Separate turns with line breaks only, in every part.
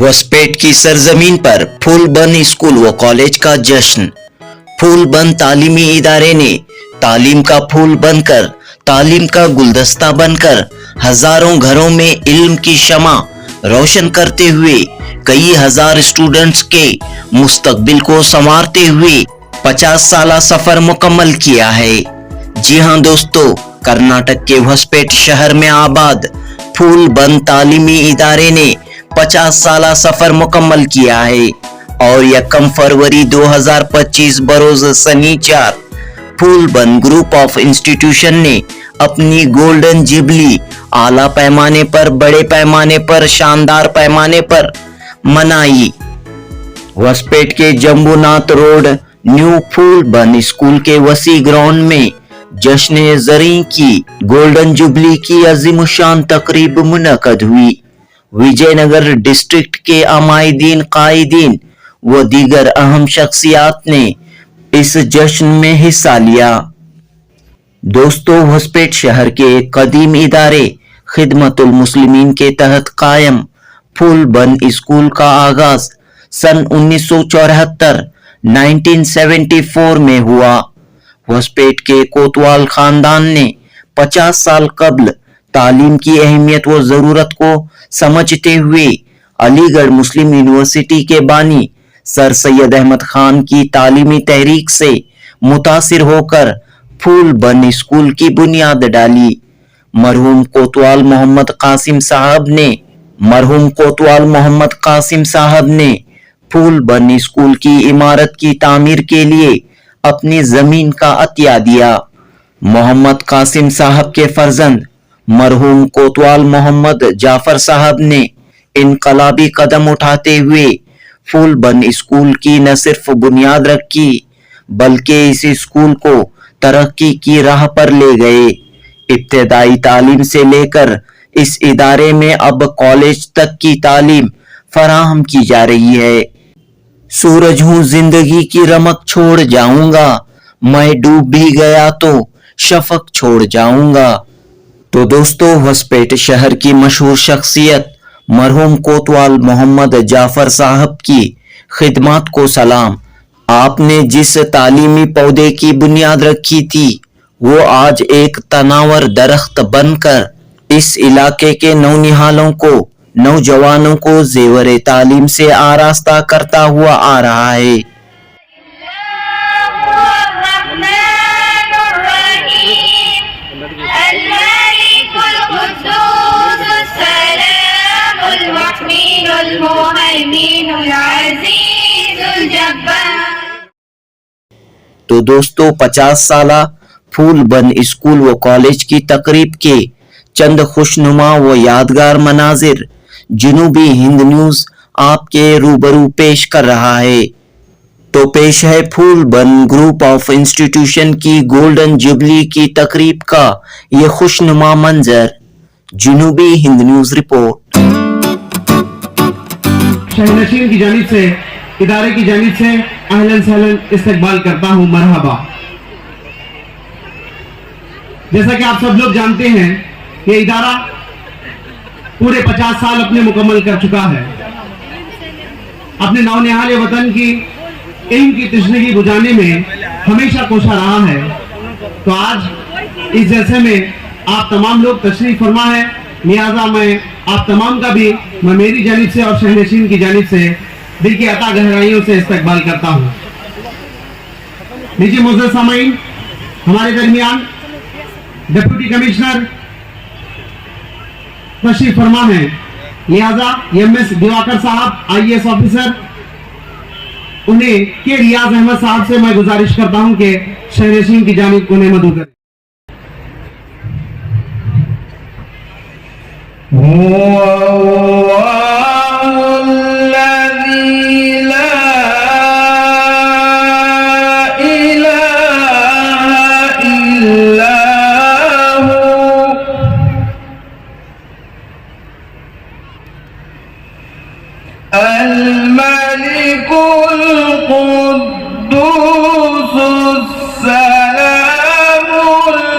होसपेट की सरजमीन पर फूलबन स्कूल व कॉलेज का जश्न। फूलबन तालीमी इदारे ने तालीम का फूल बनकर, तालीम का गुलदस्ता बनकर हजारों घरों में इल्म की शमा रोशन करते हुए कई हजार स्टूडेंट्स के मुस्तकबिल को संवारते हुए 50 साला सफर मुकम्मल किया है। जी हां दोस्तों, कर्नाटक के होसपेट शहर में आबाद फूलबन तालीमी इदारे ने 50 साला सफर मुकम्मल किया है और 1 फरवरी 2025 बरोज शनिवार फूलबन ग्रुप ऑफ इंस्टीट्यूशन ने अपनी गोल्डन जुबली आला पैमाने पर, बड़े पैमाने पर, शानदार पैमाने पर मनाई। होसपेट के जम्बूनाथ रोड न्यू फूलबन स्कूल के वसी ग्राउंड में जश्न जरी की गोल्डन जुबली की अजीमुशान तकरीब मुनक्कद हुई। विजयनगर डिस्ट्रिक्ट के अमायदीन, कायदीन व दीगर अहम शख्सियात ने इस जश्न में हिस्सा लिया। दोस्तों, होसपेट शहर के कदीम इदारे खिदमतुल मुस्लिमीन के तहत कायम फूलबन स्कूल का आगाज सन 1974 में हुआ। होसपेट के कोतवाल खानदान ने 50 साल कबल तालीम की अहमियत व जरूरत को समझते हुए अलीगढ़ मुस्लिम यूनिवर्सिटी के बानी सर सैयद अहमद खान की तालीमी तहरीक से मुतासिर होकर फूलबन स्कूल की बुनियाद डाली। मरहूम कोतवाल मोहम्मद कासिम साहब ने फूलबन स्कूल की इमारत की तामीर के लिए अपनी जमीन का अतिया दिया। मोहम्मद कासिम साहब के फर्जंद मरहूम कोतवाल मोहम्मद जाफर साहब ने इनकलाबी कदम उठाते हुए फूलबन स्कूल की न सिर्फ बुनियाद रखी बल्कि इस स्कूल को तरक्की की राह पर ले गए। इब्तदाई तालीम से लेकर इस इदारे में अब कॉलेज तक की तालीम फराहम की जा रही है। सूरज हूँ जिंदगी की रमक छोड़ जाऊंगा, मैं डूब भी गया तो शफक छोड़ जाऊंगा। तो दोस्तों, होसपेट शहर की मशहूर शख्सियत मरहूम कोतवाल मोहम्मद जाफर साहब की खिदमत को सलाम। आपने जिस तालीमी पौधे की बुनियाद रखी थी वो आज एक तनावर दरख्त बनकर इस इलाके के नौनिहालों को, नौजवानों को जेवर तालीम से आरास्ता करता हुआ आ रहा है। तो दोस्तों, 50 साला फूलबन स्कूल व कॉलेज की तकरीब के चंद खुशनुमा व यादगार मनाजिर जनूबी हिंद न्यूज आपके रूबरू पेश कर रहा है। तो पेश है फूलबन ग्रुप ऑफ इंस्टीट्यूशन की गोल्डन जुबली की तकरीब का ये खुशनुमा मंजर। जनूबी हिंद न्यूज रिपोर्ट।
शहनशीन की जानिब से, इदारे की जानिब से अहलन सहलन इस्तकबाल करता हूं, मरहबा। जैसा कि आप सब लोग जानते हैं, ये इदारा पूरे 50 साल अपने मुकम्मल कर चुका है। अपने नौनिहाल वतन की इल्म की तशनीगी बुझाने में हमेशा कोशा रहा है। तो आज इस जैसे में आप तमाम लोग तशरीफ फरमा है, लिहाजा मैं आप तमाम का भी मेरी जानिब से और शहनशीन की जानिब से दिल की अता गहराइयों से इस्तकबाल करता हूँ। नीचे मुअज़्ज़ज़ सामाईन, हमारे दरमियान डिप्टी कमिश्नर तशरीफ फरमा है, लिहाजा एमएस दिवाकर साहब आईएएस ऑफिसर, उन्हें के रियाज अहमद साहब से मैं गुजारिश करता हूं कि शहनशीन की जानिब उन्हें मदू करें।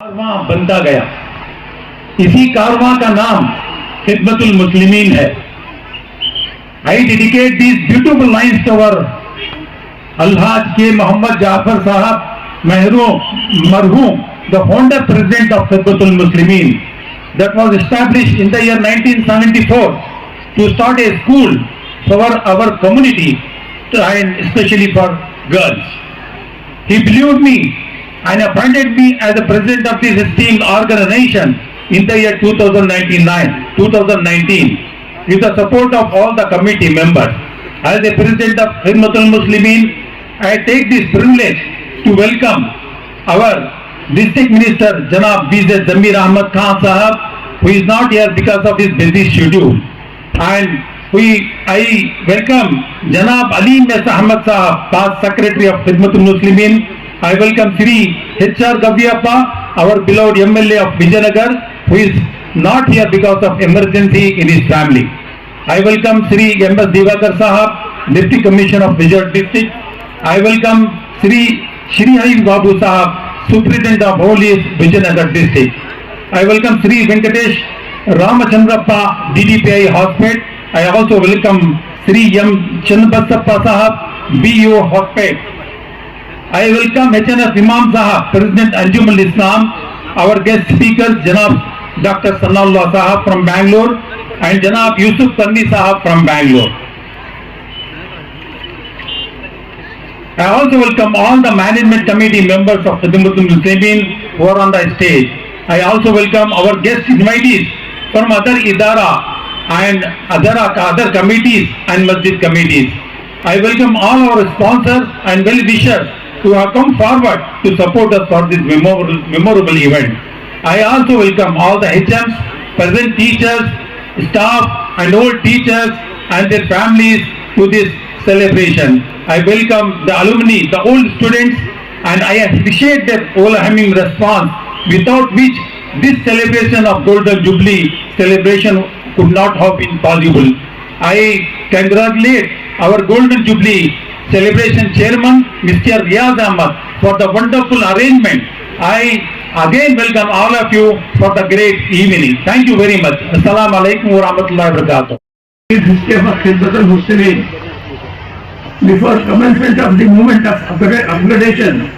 कारवां बनता गया। इसी कारवां का नाम खिदमतुल मुस्लिमीन है। I dedicate these beautiful lines to our Alhaj K. Muhammad Jafar Sahab Marhum, the founder president of Khidmatul Muslimin, that was established in the year 1974 to start a school for our community and especially for girls. He believed me and appointed me as the president of this esteemed organization in the year 2019 with the support of all the committee members. As the president of Khidmatul Muslimin, I take this privilege to welcome our district minister Janab B.Z. Zamir Ahmad Khan Sahab, who is not here because of his busy schedule, and I welcome Janab Ali Mesa Ahmad Sahab, past secretary of Khidmatul Muslimin. I welcome Sri H.R. Gaviappa, our beloved MLA of Vijayanagar, who is not here because of emergency in his family. I welcome Sri M.S. Divakar Sahab, Deputy Commissioner of Vijayanagar District. I welcome Sri Hari Babu Sahab, Superintendent of Holies, Vijayanagar District. I welcome Sri Venkatesh Ramachandrappa, DDPI Hospital. I also welcome Sri M. Channabasappa Sahab, BU Hospital. I welcome HNS Imam Sahab, President Anjuman Islam, our guest speakers Janab Dr. Sanallah Sahab from Bangalore and Janab Yusuf Kandi Sahab from Bangalore. I also welcome all the management committee members of Khidmatul Muslimin who are on the stage. I also welcome our guest invitees from other idara and other committees and masjid committees. I welcome all our sponsors and well-wishers who have come forward to support us for this memorable event. I also welcome all the HMs, present teachers, staff and old teachers and their families to this celebration. I welcome the alumni, the old students, and I appreciate their overwhelming response, without which this celebration of Golden Jubilee celebration could not have been possible. I congratulate our Golden Jubilee celebration chairman, Mr. Riyaz Ahmad, for the wonderful arrangement. I again welcome all of you for the great evening. Thank you very much. Assalamu alaikum wa rahmatullahi wa barakatuh.
History of Khidmatul Muslimin. Before commencement of the movement of upgradation,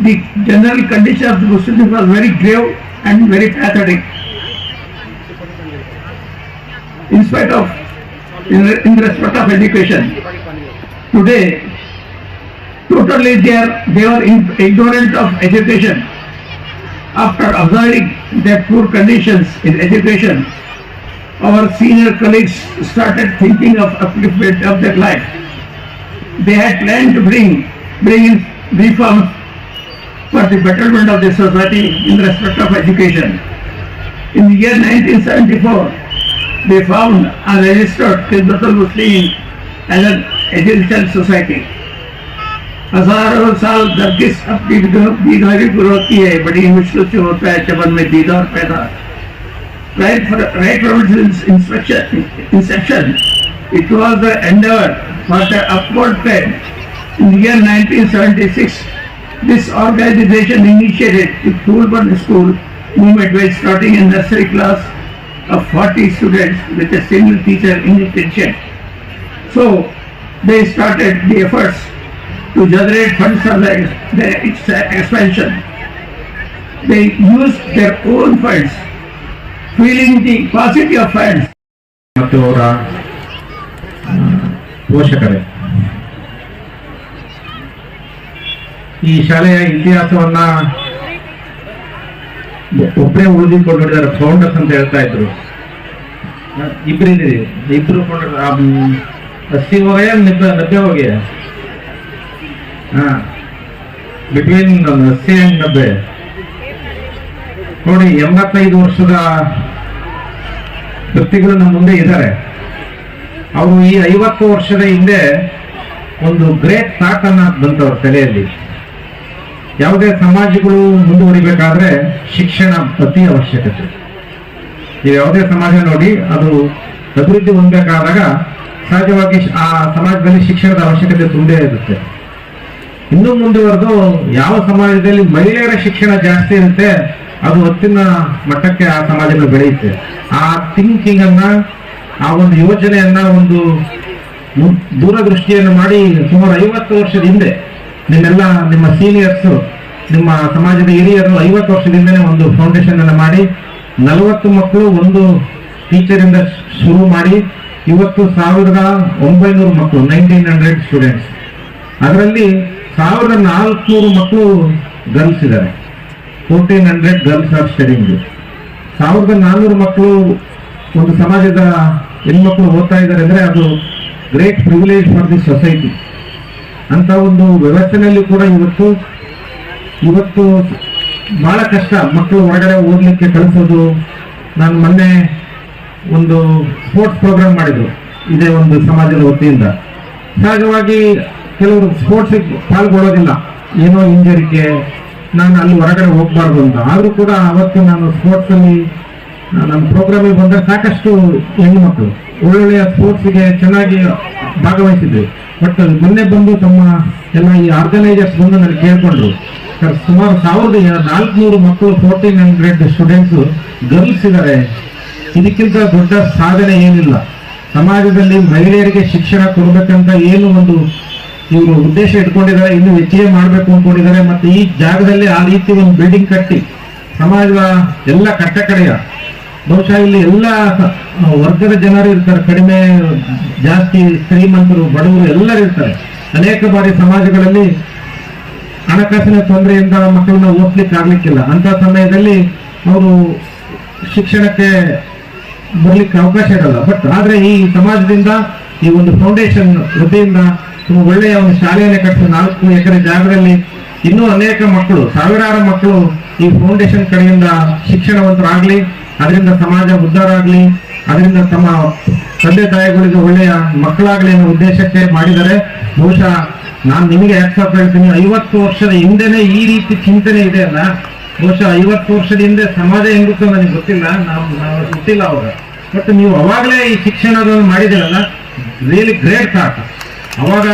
the general condition of the Muslims was very grave and very pathetic. In spite of, in respect of education, today, totally they were ignorant of education. After observing their poor conditions in education, our senior colleagues started thinking of upliftment of their life. They had planned to bring in reforms for the betterment of the society in respect of education. In the year 1974, they found and registered Khidmatul Muslimin as an educational society. हजारों साल दरकिस अपनी बीमारी पूरी होती है, बड़ी मुश्किल से होता है चमन में दीदार पैदा. Right from its inception, it was the endeavor for the upward trend. In the year 1976, this organization initiated the Phoolburn School movement by starting a nursery class of 40 students with a single teacher in the kitchen. So they started the efforts to generate funds for its expansion. They used their own funds, feeling the paucity of funds.
ಮತ್ತು ಅವರ ಪೋಷಕರೇ, ಈ ಶಾಲೆಯ ಇತಿಹಾಸವನ್ನ ಒಬ್ಬರೇ ಉಳಿದುಕೊಂಡಿದ್ದಾರೆ. Founders ಅಂತ ಹೇಳ್ತಾ ಇದ್ರು. ಇಬ್ರು founder 80 हो गया 90 हो गया. ಬಿಟ್ವೀನ್ 80 and 90 ನೋಡಿ. 85 ವರ್ಷದ ವ್ಯಕ್ತಿಗಳು ನಮ್ಮ ಮುಂದೆ ಇದ್ದಾರೆ. ಅವರು ಈ 50 ವರ್ಷದ ಹಿಂದೆ ಒಂದು ಗ್ರೇಟ್ ಥಾಟ್ ಅನ್ನ ಬಂತವ್ರ ತಲೆಯಲ್ಲಿ. ಯಾವುದೇ ಸಮಾಜಗಳು ಮುಂದುವರಿಬೇಕಾದ್ರೆ ಶಿಕ್ಷಣ ಅತಿ ಅವಶ್ಯಕತೆ.
ಈ ಯಾವುದೇ ಸಮಾಜ ನೋಡಿ ಅದು ಅಭಿವೃದ್ಧಿ ಹೊಂದಬೇಕಾದಾಗ ಸಹಜವಾಗಿ ಆ ಸಮಾಜದಲ್ಲಿ ಶಿಕ್ಷಣದ ಅವಶ್ಯಕತೆ ತುಂಬೇ ಇರುತ್ತೆ. ಇನ್ನೂ ಮುಂದುವರೆದು ಯಾವ ಸಮಾಜದಲ್ಲಿ ಮಹಿಳೆಯರ ಶಿಕ್ಷಣ ಜಾಸ್ತಿ ಇರುತ್ತೆ ಅದು ಹೊತ್ತಿನ ಮಟ್ಟಕ್ಕೆ ಆ ಸಮಾಜಗಳು ಬೆಳೆಯುತ್ತೆ. ಆ ಥಿಂಕಿಂಗ್ ಅನ್ನ, ಆ ಒಂದು ಯೋಜನೆಯನ್ನ, ಒಂದು ದೂರದೃಷ್ಟಿಯನ್ನು ಮಾಡಿ ಸುಮಾರು 50 ವರ್ಷದ ಹಿಂದೆ ನಿಮ್ಮ ಸೀನಿಯರ್ಸ್, ನಿಮ್ಮ ಸಮಾಜದ ಹಿರಿಯರು 50 ವರ್ಷದಿಂದನೇ ಒಂದು ಫೌಂಡೇಶನ್ ಅನ್ನು ಮಾಡಿ 40 ಮಕ್ಕಳು ಒಂದು ಟೀಚರ್ ಇಂದ ಶುರು ಮಾಡಿ ಇವತ್ತು 1900 ಮಕ್ಕಳು, 1900 ಸ್ಟೂಡೆಂಟ್ಸ್. ಅದರಲ್ಲಿ 1400 ಮಕ್ಕಳು ಗರ್ಲ್ಸ್ ಇದ್ದಾರೆ. 1400 ಗರ್ಲ್ಸ್ ಆರ್ ಸ್ಟಡಿಂಗ್. 1400 ಮಕ್ಕಳು ಒಂದು ಸಮಾಜದ ಹೆಣ್ಮಕ್ಳು ಓದ್ತಾ ಇದ್ದಾರೆ ಅಂದ್ರೆ ಅದು great privilege for the society. ಅಂತ ಒಂದು ವ್ಯವಸ್ಥೆಯಲ್ಲಿ ಕೂಡ ಇವತ್ತು ಬಹಳ ಕಷ್ಟ ಮಕ್ಕಳು ಹೊರಗಡೆ ಓದ್ಲಿಕ್ಕೆ ಕಳಿಸೋದು. ನಾನು ಮೊನ್ನೆ ಒಂದು ಸ್ಪೋರ್ಟ್ಸ್ ಪ್ರೋಗ್ರಾಮ್ ಮಾಡಿದ್ರು ಇದೇ ಒಂದು ಸಮಾಜದ ವತಿಯಿಂದ. ಸಹಜವಾಗಿ ಕೆಲವರು ಸ್ಪೋರ್ಟ್ಸ್ ಪಾಲ್ಗೊಳ್ಳೋದಿಲ್ಲ, ಏನೋ ಇಂಜರಿಗೆ, ನಾನು ಅಲ್ಲಿ ಹೊರಗಡೆ ಹೋಗ್ಬಾರ್ದು ಅಂತ. ಆದ್ರೂ ಕೂಡ ಅವತ್ತು ನಾನು ಸ್ಪೋರ್ಟ್ಸ್ ಅಲ್ಲಿ ನನ್ನ ಪ್ರೋಗ್ರಾಮಿಗೆ ಬಂದಾಗ ಸಾಕಷ್ಟು ಹೆಣ್ಣು ಮಕ್ಕಳು ಒಳ್ಳೊಳ್ಳೆಯ ಸ್ಪೋರ್ಟ್ಸ್ಗೆ ಚೆನ್ನಾಗಿ ಭಾಗವಹಿಸಿದ್ರು. ಬಟ್ ಮೊನ್ನೆ ಬಂದು ತಮ್ಮ ಎಲ್ಲ ಈ ಆರ್ಗನೈಸರ್ಸ್ ಬಂದು ನನಗೆ ಕೇಳ್ಕೊಂಡ್ರು, ಸರ್ ಸುಮಾರು 1400 ಮಕ್ಕಳು, 1400 ಸ್ಟೂಡೆಂಟ್ಸ್ ಗರ್ಲ್ಸ್ ಇದ್ದಾರೆ, ಇದಕ್ಕಿಂತ ದೊಡ್ಡ ಸಾಧನೆ ಏನಿಲ್ಲ. ಸಮಾಜದಲ್ಲಿ ಮಹಿಳೆಯರಿಗೆ ಶಿಕ್ಷಣ ಕೊಡ್ಬೇಕಂತ ಏನು ಒಂದು ಇವರು ಉದ್ದೇಶ ಇಟ್ಕೊಂಡಿದ್ದಾರೆ, ಇನ್ನು ಹೆಚ್ಚಿಗೆ ಮಾಡಬೇಕು ಅನ್ಕೊಂಡಿದ್ದಾರೆ. ಮತ್ತೆ ಈ ಜಾಗದಲ್ಲಿ ಆ ರೀತಿ ಒಂದು ಬಿಲ್ಡಿಂಗ್ ಕಟ್ಟಿ ಸಮಾಜದ ಎಲ್ಲ ಕಟ್ಟಕಡೆಯ, ಬಹುಶಃ ಇಲ್ಲಿ ಎಲ್ಲ ವರ್ಗದ ಜನರು ಇರ್ತಾರೆ, ಕಡಿಮೆ ಜಾಸ್ತಿ, ಶ್ರೀಮಂತರು, ಬಡವರು ಎಲ್ಲರೂ ಇರ್ತಾರೆ. ಅನೇಕ ಬಾರಿ ಸಮಾಜಗಳಲ್ಲಿ ಹಣಕಾಸಿನ ತೊಂದರೆಯಿಂದ ಮಕ್ಕಳನ್ನ ಓದ್ಲಿಕ್ಕೆ ಆಗ್ಲಿಕ್ಕಿಲ್ಲ. ಅಂತ ಸಮಯದಲ್ಲಿ ಅವರು ಶಿಕ್ಷಣಕ್ಕೆ ಬರ್ಲಿಕ್ಕೆ ಅವಕಾಶ ಇರಲ್ಲ. ಬಟ್ ಆದ್ರೆ ಈ ಸಮಾಜದಿಂದ, ಈ ಒಂದು ಫೌಂಡೇಶನ್ ವತಿಯಿಂದ ತುಂಬ ಒಳ್ಳೆಯ ಒಂದು ಶಾಲೆಯನ್ನೇ ಕಟ್ಟಿಸಿ 4 ಎಕರೆ ಜಾಗದಲ್ಲಿ ಇನ್ನೂ ಅನೇಕ ಮಕ್ಕಳು, ಸಾವಿರಾರು ಮಕ್ಕಳು ಈ ಫೌಂಡೇಶನ್ ಕಡೆಯಿಂದ ಶಿಕ್ಷಣವಂತರಾಗ್ಲಿ, ಅದರಿಂದ ಸಮಾಜ ಉದ್ಧಾರ ಆಗ್ಲಿ, ಅದರಿಂದ ತಮ್ಮ ತಂದೆ ತಾಯಿಗಳಿಗೆ ಒಳ್ಳೆಯ ಮಕ್ಕಳಾಗ್ಲಿ ಅನ್ನೋ ಉದ್ದೇಶಕ್ಕೆ ಮಾಡಿದ್ದಾರೆ. ಬಹುಶಃ ನಾನು ನಿಮಗೆ ಯಾಕೆ ಹೇಳ್ತೀನಿ, 50 ವರ್ಷದ ಹಿಂದೆನೆ ಈ ರೀತಿ ಚಿಂತನೆ ಇದೆ ಅಲ್ಲ. ಬಹುಶಃ 50 ವರ್ಷದ ಹಿಂದೆ ಸಮಾಜ ಹೆಂಗುತ್ತೋ ನನಗೆ ಗೊತ್ತಿಲ್ಲ, ನಾವು ಗೊತ್ತಿಲ್ಲ ಅವಾಗ. ಬಟ್ ನೀವು ಅವಾಗಲೇ ಈ ಶಿಕ್ಷಣವನ್ನು ಮಾಡಿದಿರಲ್ಲ, ರಿಯಲಿ ಗ್ರೇಟ್ ಥಾಟ್. ಅವಾಗ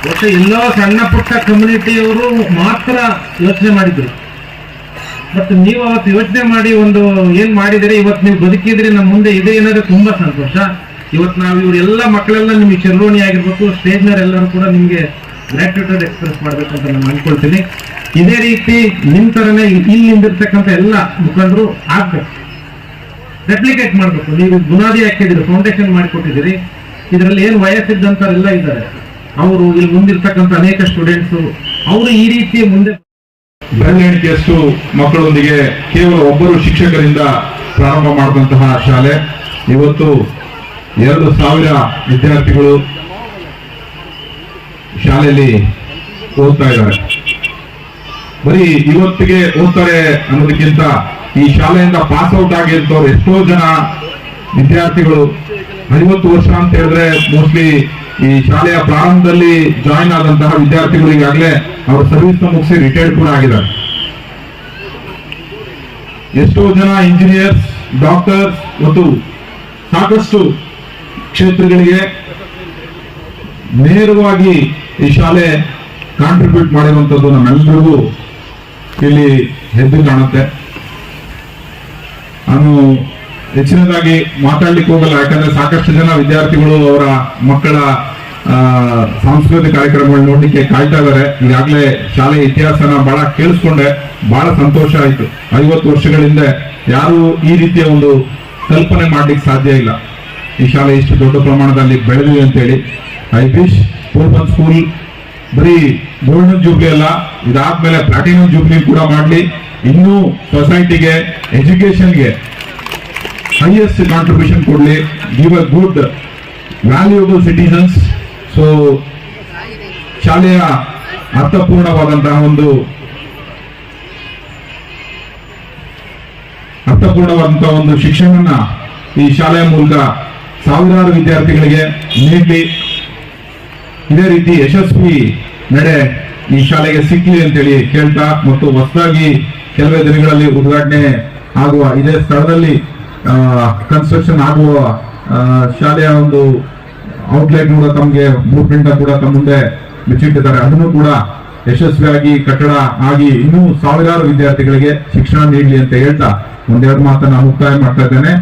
ಬಹುಶಃ ಎಲ್ಲೋ ಸಣ್ಣ ಪುಟ್ಟ ಕಮ್ಯುನಿಟಿಯವರು ಮಾತ್ರ ಯೋಚನೆ ಮಾಡಿದ್ರು. ಬಟ್ ನೀವು ಅವತ್ತು ಯೋಚನೆ ಮಾಡಿ ಒಂದು ಏನ್ ಮಾಡಿದಿರಿ, ಇವತ್ತು ನೀವು ಬದುಕಿದ್ರಿ, ನಮ್ಮ ಮುಂದೆ ಇದೆ ಏನಾದ್ರೆ ತುಂಬಾ ಸಂತೋಷ. ಇವತ್ತು ನಾವು ಇವರೆಲ್ಲ ಮಕ್ಕಳೆಲ್ಲ ನಿಮಗೆ ಚರ್ವಣಿ ಆಗಿರ್ಬೇಕು, ಸ್ಟೇಜ್ನವರೆಲ್ಲರೂ ಕೂಡ ನಿಮ್ಗೆ ಗ್ರಾಟ್ಯೂಟೆಡ್ ಎಕ್ಸ್ಪ್ರೆಸ್ ಮಾಡ್ಬೇಕಂತ ನಾನು ಅನ್ಕೊಳ್ತೀನಿ. ಇದೇ ರೀತಿ ನಿಮ್ ತರನೇ ಇಲ್ಲಿ ನಿಂದಿರ್ತಕ್ಕಂಥ ಎಲ್ಲ ಮುಖಂಡರು ಆಗ್ಬೇಕು, ರೆಪ್ಲಿಕೇಟ್ ಮಾಡ್ಬೇಕು. ನೀವು ಬುನಾದಿ ಹಾಕಿದಿರಿ, ಫೌಂಡೇಶನ್ ಮಾಡಿಕೊಟ್ಟಿದ್ದೀರಿ, ಇದರಲ್ಲಿ ಏನು ವಯಸ್ಸಿದ್ದಂತರೆಲ್ಲ ಇದ್ದಾರೆ, ಅವರು ಇಲ್ಲಿ ಮುಂದಿರ್ತಕ್ಕಂಥ ಅನೇಕ ಸ್ಟೂಡೆಂಟ್ಸ್ ಅವರು ಈ ರೀತಿ ಮುಂದೆ
ಬೆರಳೆಣಿಕೆಯಷ್ಟು ಮಕ್ಕಳೊಂದಿಗೆ ಕೇವಲ ಒಬ್ಬರು ಶಿಕ್ಷಕರಿಂದ ಪ್ರಾರಂಭ ಮಾಡಿದಂತಹ ಶಾಲೆ ಇವತ್ತು 2,000 ವಿದ್ಯಾರ್ಥಿಗಳು ಶಾಲೆಯಲ್ಲಿ ಓದ್ತಾ ಇದ್ದಾರೆ. ಬರೀ ಇವತ್ತಿಗೆ ಓದ್ತಾರೆ ಅನ್ನೋದಕ್ಕಿಂತ ಈ ಶಾಲೆಯಿಂದ ಪಾಸ್ ಔಟ್ ಆಗಿರ್ತವ್ರು ಎಷ್ಟೋ ಜನ ವಿದ್ಯಾರ್ಥಿಗಳು 50 ವರ್ಷ ಅಂತ ಹೇಳಿದ್ರೆ ಮೋಸ್ಟ್ಲಿ ಈ ಶಾಲೆಯ ಪ್ರಾರಂಭದಲ್ಲಿ ಜಾಯಿನ್ ಆದಂತಹ ವಿದ್ಯಾರ್ಥಿಗಳು ಈಗಾಗಲೇ ಅವರ ಸರ್ವಿಸ್ ಮುಗಿಸಿ ರಿಟೈರ್ಡ್ ಕೂಡ ಆಗಿದ್ದಾರೆ. ಎಷ್ಟೋ ಜನ ಇಂಜಿನಿಯರ್ಸ್, ಡಾಕ್ಟರ್ಸ್ ಮತ್ತು ಸಾಕಷ್ಟು ಕ್ಷೇತ್ರಗಳಿಗೆ ನೇರವಾಗಿ ಈ ಶಾಲೆ ಕಾಂಟ್ರಿಬ್ಯೂಟ್ ಮಾಡಿರುವಂತದ್ದು ನಮ್ಮೆಲ್ಲರಿಗೂ ಇಲ್ಲಿ ಎದ್ದು ಕಾಣುತ್ತೆ. ನಾನು ಹೆಚ್ಚಿನದಾಗಿ ಮಾತಾಡ್ಲಿಕ್ಕೆ ಹೋಗಲ್ಲ, ಯಾಕಂದ್ರೆ ಸಾಕಷ್ಟು ಜನ ವಿದ್ಯಾರ್ಥಿಗಳು ಅವರ ಮಕ್ಕಳ ಸಾಂಸ್ಕೃತಿಕ ಕಾರ್ಯಕ್ರಮಗಳು ನೋಡ್ಲಿಕ್ಕೆ ಕಾಯ್ತಾ ಇದ್ದಾರೆ. ಈಗಾಗಲೇ ಶಾಲೆಯ ಇತಿಹಾಸನ ಬಹಳ ಕೇಳಿಸ್ಕೊಂಡೆ, ಬಹಳ ಸಂತೋಷ ಆಯ್ತು. 50 ವರ್ಷಗಳಿಂದ ಯಾರು ಈ ರೀತಿಯ ಒಂದು ಕಲ್ಪನೆ ಮಾಡ್ಲಿಕ್ಕೆ ಸಾಧ್ಯ ಇಲ್ಲ. ಈ ಶಾಲೆ ಇಷ್ಟು ದೊಡ್ಡ ಪ್ರಮಾಣದಲ್ಲಿ ಬೆಳೆದಿದೆ ಅಂತೇಳಿ. ಐ ವಿಶ್ ಪೂರ್ಬನ್ ಸ್ಕೂಲ್ ಬರೀ ಗೋಲ್ಡನ್ ಜೂಬ್ಲಿ ಅಲ್ಲ, ಇದಾದ್ಮೇಲೆ ಪ್ಲಾಟಿನಂ ಜೂಬ್ಲಿ ಕೂಡ ಮಾಡಲಿ, ಇನ್ನೂ ಸೊಸೈಟಿಗೆ, ಎಜುಕೇಶನ್ಗೆ ಹೈಯೆಸ್ಟ್ ಕಾಂಟ್ರಿಬ್ಯೂಷನ್ ಕೊಡಲಿ, give a good valuable citizens. So ಶಾಲೆಯ ಅರ್ಥಪೂರ್ಣವಾದಂತಹ ಒಂದು ಶಿಕ್ಷಣನ ಈ ಶಾಲೆಯ ಮೂಲಕ ಸಾವಿರಾರು ವಿದ್ಯಾರ್ಥಿಗಳಿಗೆ ನೀಡಲಿ. ಇದೇ ರೀತಿ ಯಶಸ್ವಿ ನಡೆ ಈ ಶಾಲೆಗೆ ಸಿಕ್ಕಲಿ ಅಂತೇಳಿ ಕೇಳ್ತಾ, ಮತ್ತು ಹೊಸದಾಗಿ ಕೆಲವೇ ದಿನಗಳಲ್ಲಿ ಉದ್ಘಾಟನೆ ಆಗುವ ಇದೇ ಸ್ಥಳದಲ್ಲಿ
ಕನ್ಸ್ಟ್ರಕ್ಷನ್ ಆಗುವ ಶಾಲೆಯ ಒಂದು ಔಟ್ಲೈನ್ ಕೂಡ ತಮಗೆ ಬ್ಲೂ ಪ್ರಿಂಟ್ ಕೂಡ ತಮ್ಮ ಮುಂದೆ ಬಿಚ್ಚಿಟ್ಟಿದ್ದಾರೆ. ಅದನ್ನು ಕೂಡ ಯಶಸ್ವಿಯಾಗಿ ಕಟ್ಟಡ ಆಗಿ ಇನ್ನೂ ಸಾವಿರಾರು ವಿದ್ಯಾರ್ಥಿಗಳಿಗೆ ಶಿಕ್ಷಣ ನೀಡಲಿ ಅಂತ ಹೇಳ್ತಾ ಒಂದೆರಡು ಮಾತನ್ನ ಮುಕ್ತಾಯ ಮಾಡ್ತಾ ಇದ್ದೇನೆ.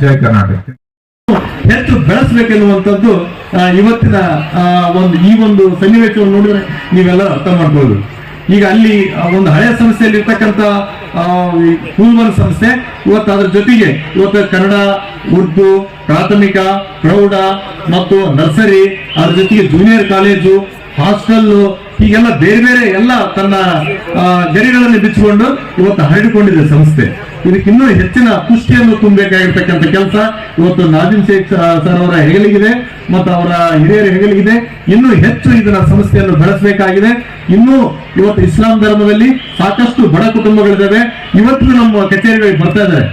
ಜೈ ಕರ್ನಾಟಕ.
ಹೆಚ್ಚು ಬೆಳೆಸಬೇಕೆನ್ನುವಂಥದ್ದು ಇವತ್ತಿನ ಈ ಒಂದು ಸನ್ನಿವೇಶವನ್ನು ನೋಡಿದ್ರೆ ನೀವೆಲ್ಲ ಅರ್ಥ ಮಾಡ್ಬೋದು. ಈಗ ಅಲ್ಲಿ ಒಂದು ಹಳೆಯ ಸಂಸ್ಥೆಯಲ್ಲಿ ಇರ್ತಕ್ಕಂಥ ಪೂಲ್ವನ್ ಸಂಸ್ಥೆ ಇವತ್ತು ಅದರ ಜೊತೆಗೆ ಇವತ್ತು ಕನ್ನಡ, ಉರ್ದು, ಪ್ರಾಥಮಿಕ, ಪ್ರೌಢ ಮತ್ತು ನರ್ಸರಿ, ಅದ್ರ ಜೊತೆಗೆ ಜೂನಿಯರ್ ಕಾಲೇಜು, ಹಾಸ್ಟೆಲ್, ಹೀಗೆಲ್ಲ ಬೇರೆ ಬೇರೆ ಎಲ್ಲ ತನ್ನ ಗರಿಗಳನ್ನು ಬಿಚ್ಚಿಕೊಂಡು ಇವತ್ತು ಹರಡಿಕೊಂಡಿದೆ ಸಂಸ್ಥೆ. ಇದಕ್ಕಿನ್ನೂ ಹೆಚ್ಚಿನ ಪುಷ್ಟಿಯನ್ನು ತುಂಬಬೇಕಾಗಿರ್ತಕ್ಕಂಥ ಕೆಲಸ ಇವತ್ತು ನಾಜಿಮ್ ಶೇಖ್ ಸರ್ ಅವರ ಹೆಗಲಿಗಿದೆ ಮತ್ತು ಅವರ ಹಿರಿಯರ ಹೆಗಲಿಗಿದೆ. ಇನ್ನೂ ಹೆಚ್ಚು ಇದನ್ನ ಸಂಸ್ಥೆಯನ್ನು ಬೆಳೆಸಬೇಕಾಗಿದೆ. ಇನ್ನೂ ಇವತ್ತು ಇಸ್ಲಾಂ ಧರ್ಮದಲ್ಲಿ ಸಾಕಷ್ಟು ಬಡ ಕುಟುಂಬಗಳಿದ್ದಾವೆ. ಇವತ್ತು ನಮ್ಮ ಕಚೇರಿಗಳಿಗೆ ಬರ್ತಾ ಇದ್ದಾರೆ,